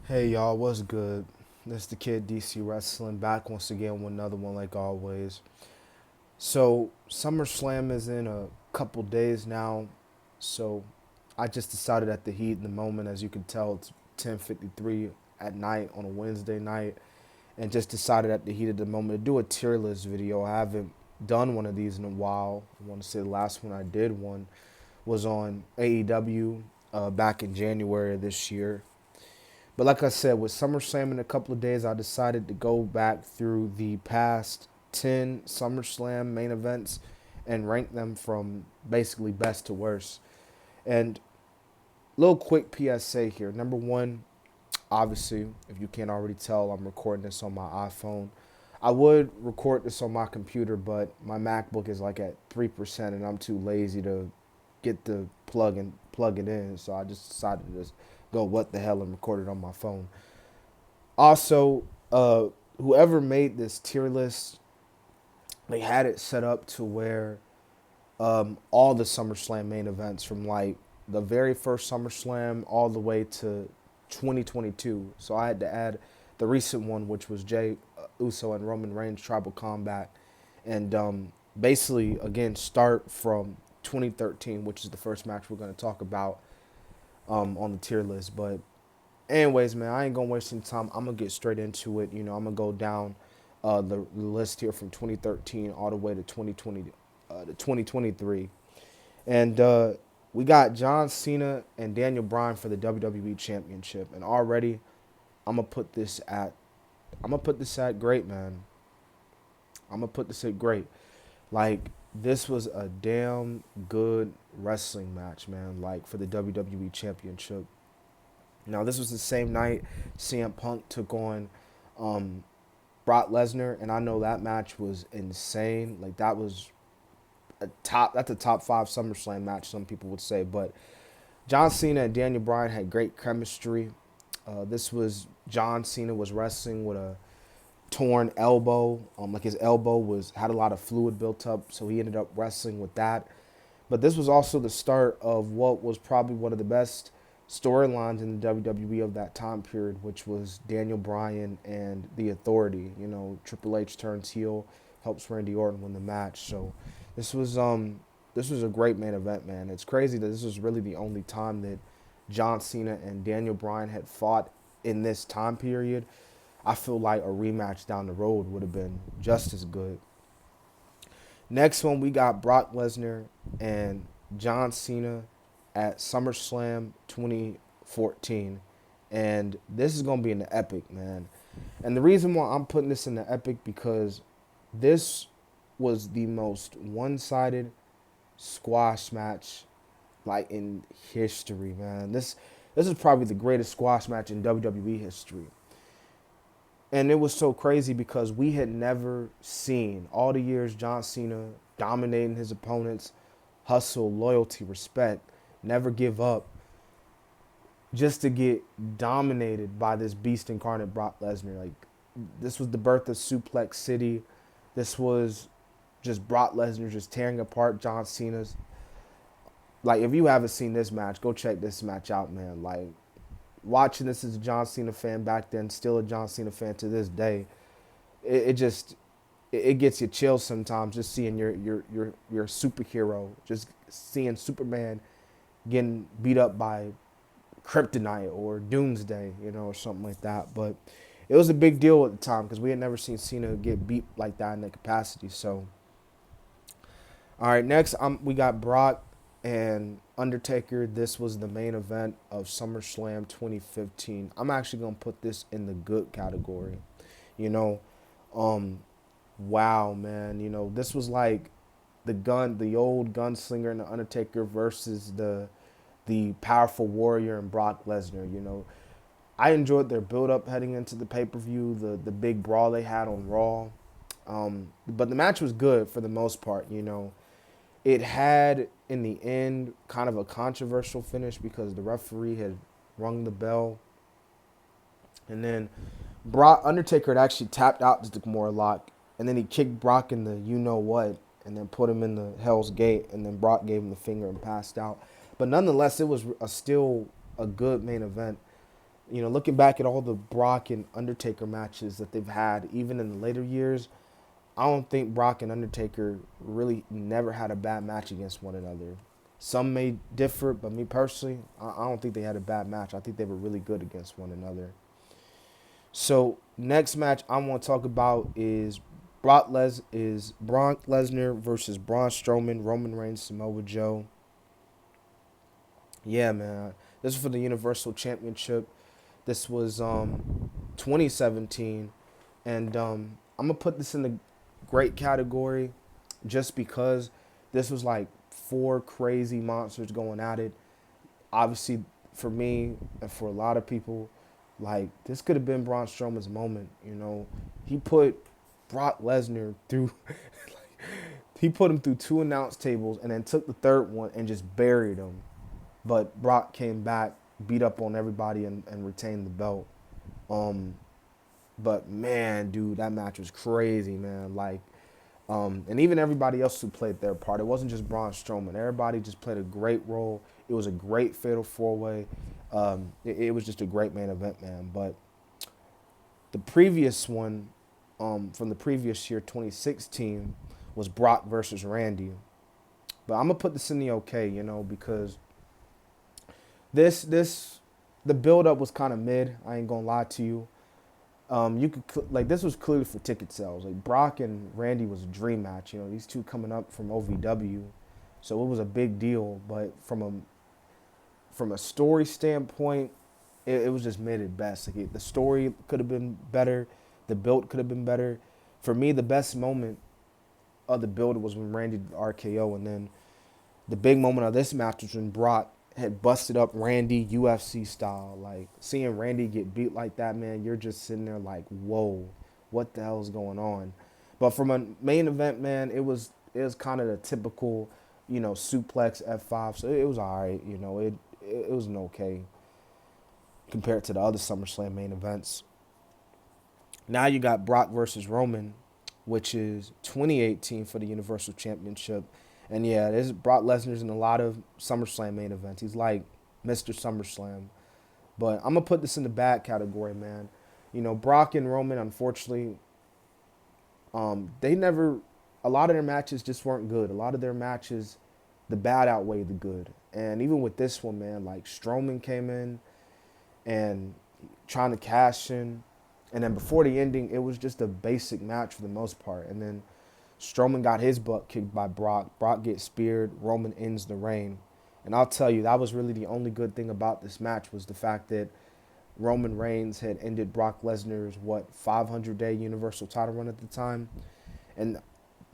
Hey y'all, what's good? This the kid DC Wrestling back once again with another one like always. So SummerSlam is in a couple days now. So I just decided at the heat in the moment, as you can tell, it's 10:53 at night on a Wednesday night, and just decided at the heat of the moment to do a tier list video. I haven't done one of these in a while. I want to say the last one I did one was on AEW back in January of this year. But like I said, with SummerSlam in a couple of days, I decided to go back through the past 10 SummerSlam main events and rank them from basically best to worst. And little quick PSA here. Number one, obviously, if you can't already tell, I'm recording this on my iPhone. I would record this on my computer, but my MacBook is like at 3%, and I'm too lazy to get the plug it in. So I just decided to just go what the hell and record it on my phone. Also, whoever made this tier list, they had it set up to where all the SummerSlam main events from like the very first SummerSlam all the way to 2022. So I had to add the recent one, which was Jay Uso and Roman Reigns Tribal Combat, and basically again start from 2013, which is the first match we're going to talk about on the tier list. But anyways, man, I ain't gonna waste any time. I'm gonna get straight into it. I'm gonna go down the list here from 2013 all the way to 2020 to 2023, and we got John Cena and Daniel Bryan for the WWE Championship. And already, I'm gonna put this at great, man. I'm gonna put this at great. Like, this was a damn good wrestling match, man. Like, for the WWE Championship. Now, this was the same night CM Punk took on um, Brock Lesnar, and I know that match was insane. Like, that was that's a top five SummerSlam match, some people would say. But John Cena and Daniel Bryan had great chemistry. This was John Cena was wrestling with a torn elbow. Like, his elbow was had a lot of fluid built up, so he ended up wrestling with that. But this was also the start of what was probably one of the best storylines in the WWE of that time period, which was Daniel Bryan and the Authority. Triple H turns heel, helps Randy Orton win the match. So this was a great main event, man. It's crazy that this was really the only time that John Cena and Daniel Bryan had fought in this time period. I feel like a rematch down the road would have been just as good. Next one, we got Brock Lesnar and John Cena at SummerSlam 2014. And this is going to be in the epic, man. And the reason why I'm putting this in the epic, because this was the most one-sided squash match like in history, man. This is probably the greatest squash match in WWE history. And it was so crazy because we had never seen all the years John Cena dominating his opponents, hustle, loyalty, respect, never give up, just to get dominated by this beast incarnate Brock Lesnar. Like, this was the birth of Suplex City. This was just Brock Lesnar just tearing apart John Cena's. Like, if you haven't seen this match, go check this match out, man. Like, watching this as a John Cena fan back then, still a John Cena fan to this day, it just it gets you chills sometimes just seeing your superhero, just seeing Superman getting beat up by Kryptonite or Doomsday, or something like that. But it was a big deal at the time because we had never seen Cena get beat like that in that capacity. So, all right, next we got Brock and Undertaker. This was the main event of SummerSlam 2015. I'm actually gonna put this in the good category. You know, um, wow, man. This was like the old gunslinger and the Undertaker versus the powerful warrior and Brock Lesnar. I enjoyed their build up heading into the pay per view, the big brawl they had on Raw. But the match was good for the most part. It had in the end kind of a controversial finish because the referee had rung the bell, and then Brock Undertaker had actually tapped out to the Kimura lock, and then he kicked Brock in the you know what, and then put him in the Hell's Gate, and then Brock gave him the finger and passed out. But nonetheless, it was still a good main event. Looking back at all the Brock and Undertaker matches that they've had, even in the later years, I don't think Brock and Undertaker really never had a bad match against one another. Some may differ, but me personally, I don't think they had a bad match. I think they were really good against one another. So next match I want to talk about is Brock Lesnar versus Braun Strowman, Roman Reigns, Samoa Joe. Yeah, man. This is for the Universal Championship. This was 2017, and I'm gonna put this in the great category, just because this was like four crazy monsters going at it. Obviously, for me and for a lot of people, like this could have been Braun Strowman's moment. He put Brock Lesnar through. He put him through two announce tables and then took the third one and just buried him. But Brock came back, beat up on everybody, and retained the belt. Um, but man, dude, that match was crazy, man. And even everybody else who played their part. It wasn't just Braun Strowman. Everybody just played a great role. It was a great fatal four-way. It was just a great main event, man. But the previous one, from the previous year, 2016, was Brock versus Randy. But I'm gonna put this in the okay, because the build up was kind of mid. I ain't gonna lie to you. You could like this was clearly for ticket sales. Like Brock and Randy was a dream match. These two coming up from OVW, so it was a big deal. But from a story standpoint, it was just mid at best. Like the story could have been better, the build could have been better. For me, the best moment of the build was when Randy did the RKO, and then the big moment of this match was when Brock had busted up Randy UFC style. Like seeing Randy get beat like that, man, you're just sitting there like, whoa, what the hell is going on? But from a main event, man, it was kind of the typical, suplex F5. So it was all right. It was an okay compared to the other SummerSlam main events. Now you got Brock versus Roman, which is 2018 for the Universal Championship. And yeah, there's Brock Lesnar's in a lot of SummerSlam main events. He's like Mr. SummerSlam. But I'm going to put this in the bad category, man. Brock and Roman, unfortunately, a lot of their matches just weren't good. A lot of their matches, the bad outweighed the good. And even with this one, man, like Strowman came in and trying to cash in. And then before the ending, it was just a basic match for the most part. And then Strowman got his butt kicked by Brock. Brock gets speared. Roman ends the reign. And I'll tell you, that was really the only good thing about this match was the fact that Roman Reigns had ended Brock Lesnar's, 500-day Universal title run at the time. And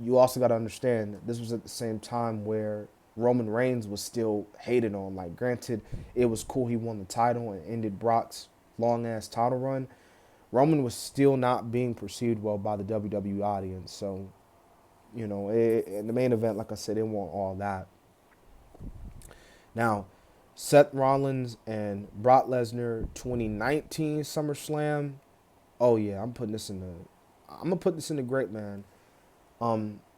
you also got to understand that this was at the same time where Roman Reigns was still hated on. Like, granted, it was cool he won the title and ended Brock's long-ass title run. Roman was still not being perceived well by the WWE audience. So, in the main event, like I said, it wasn't all that. Now, Seth Rollins and Brock Lesnar 2019 SummerSlam. Oh yeah, I'm gonna put this in the great, man.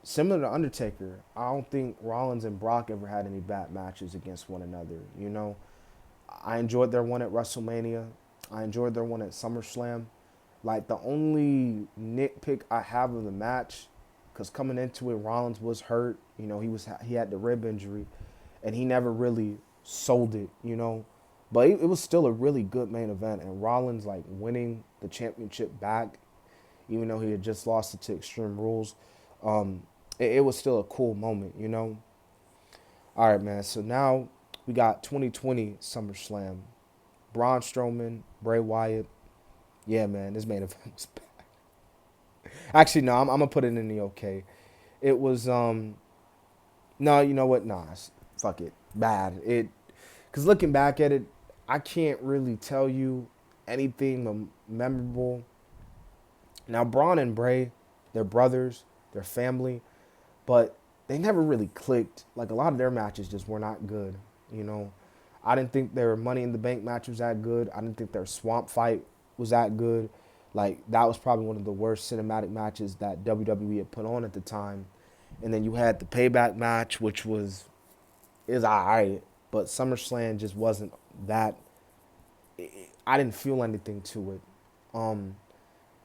Similar to Undertaker, I don't think Rollins and Brock ever had any bad matches against one another. I enjoyed their one at WrestleMania. I enjoyed their one at SummerSlam. Like the only nitpick I have of the match, because coming into it, Rollins was hurt. He had the rib injury, and he never really sold it. But it was still a really good main event, and Rollins like winning the championship back, even though he had just lost it to Extreme Rules. It was still a cool moment. All right, man. So now we got 2020 SummerSlam. Braun Strowman, Bray Wyatt. Yeah, man, this main event was bad. Actually, no, I'm gonna put it in the okay. It was no, you know what? Nah, fuck it, bad. Because looking back at it, I can't really tell you anything memorable. Now, Braun and Bray, they're brothers, they're family, but they never really clicked. Like a lot of their matches just were not good. I didn't think their Money in the Bank match was that good. I didn't think their Swamp Fight was that good. Like that was probably one of the worst cinematic matches that WWE had put on at the time. And then you had the Payback match, which is alright, but SummerSlam just wasn't that. I didn't feel anything to it. Um,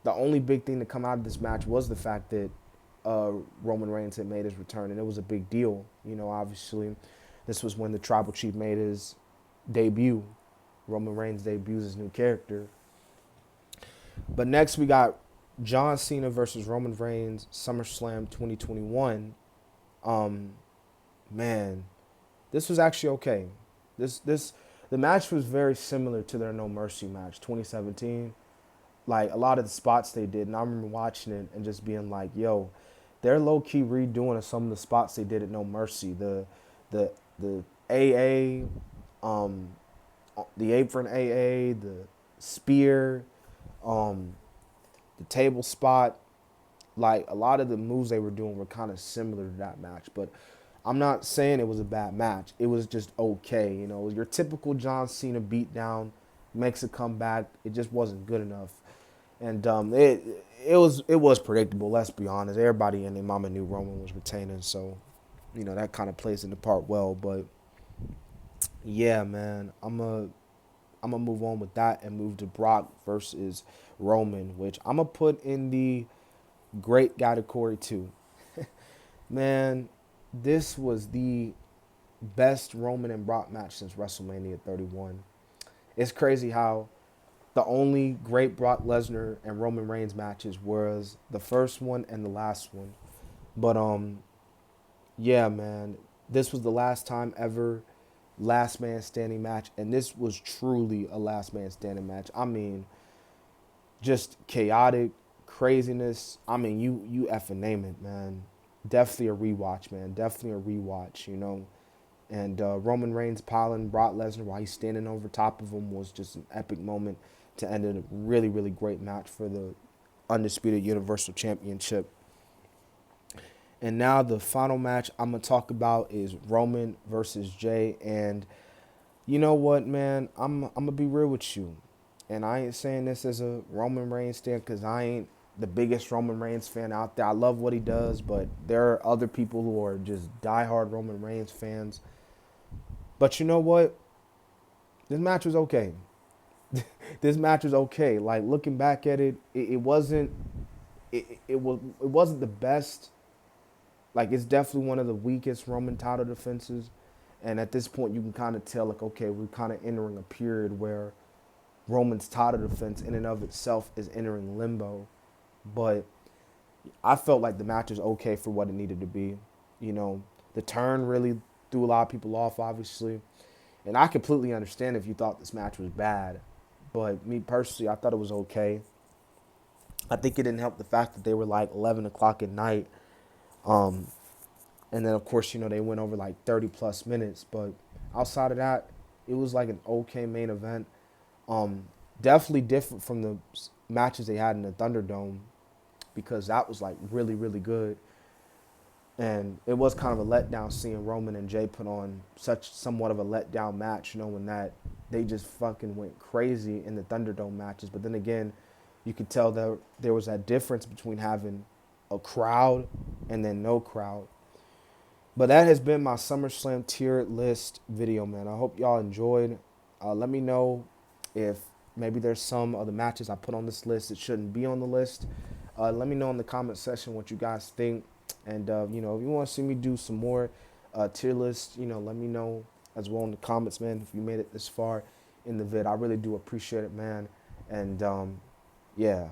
the only big thing to come out of this match was the fact that Roman Reigns had made his return, and it was a big deal. You know, obviously, this was when the Tribal Chief made his debut. Roman Reigns debuts his new character. But next we got John Cena versus Roman Reigns, SummerSlam 2021. Um, man, this was actually okay. This the match was very similar to their No Mercy match 2017. Like a lot of the spots they did, and I remember watching it and just being like, "Yo, they're low key redoing some of the spots they did at No Mercy. The AA, um, the apron AA, the spear, um, the table spot. Like a lot of the moves they were doing were kind of similar to that match, but I'm not saying it was a bad match. It was just okay. You know, your typical John Cena beatdown, makes a comeback. It just wasn't good enough, and it was predictable. Let's be honest. Everybody and their mama knew Roman was retaining, so you know that kind of plays into part well. But yeah, man, I'm gonna move on with that and move to Brock versus Roman, which I'm gonna put in the great category too. Man, this was the best Roman and Brock match since WrestleMania 31. It's crazy how the only great Brock Lesnar and Roman Reigns matches was the first one and the last one. But yeah, man, this was the last time ever last man standing match, and this was truly a last man standing match. I mean, just chaotic craziness. I mean, you effing name it, man. Definitely a rewatch, man. Definitely a rewatch, you know. And Roman Reigns piling Brock Lesnar while he's standing over top of him was just an epic moment to end a really, really great match for the Undisputed Universal Championship. And now the final match I'm going to talk about is Roman versus Jay. And you know what, man? I'm going to be real with you. And I ain't saying this as a Roman Reigns fan because I ain't the biggest Roman Reigns fan out there. I love what he does, but there are other people who are just diehard Roman Reigns fans. But you know what? This match was okay. This match was okay. Like looking back at it, it wasn't it wasn't the best. Like it's definitely one of the weakest Roman title defenses. And at this point you can kind of tell like okay, we're kind of entering a period where Roman's title defense in and of itself is entering limbo. But I felt like the match was okay for what it needed to be. You know, the turn really threw a lot of people off, obviously. And I completely understand if you thought this match was bad. But me personally, I thought it was okay. I think it didn't help the fact that they were like 11 o'clock at night. Um, and then, of course, you know, they went over like 30 plus minutes. But outside of that, it was like an okay main event. Um, Definitely different from the matches they had in the Thunderdome because that was like really, really good. And it was kind of a letdown seeing Roman and Jay put on such somewhat of a letdown match, knowing that they just fucking went crazy in the Thunderdome matches. But then again, you could tell that there was that difference between having a crowd and then no crowd. But that has been my SummerSlam tier list video, man. I hope y'all enjoyed. Let me know if maybe there's some of the matches I put on this list that shouldn't be on the list. Let me know in the comment section what you guys think. And, you know, if you want to see me do some more tier lists, you know, let me know as well in the comments, man, if you made it this far in the vid. I really do appreciate it, man. And, yeah.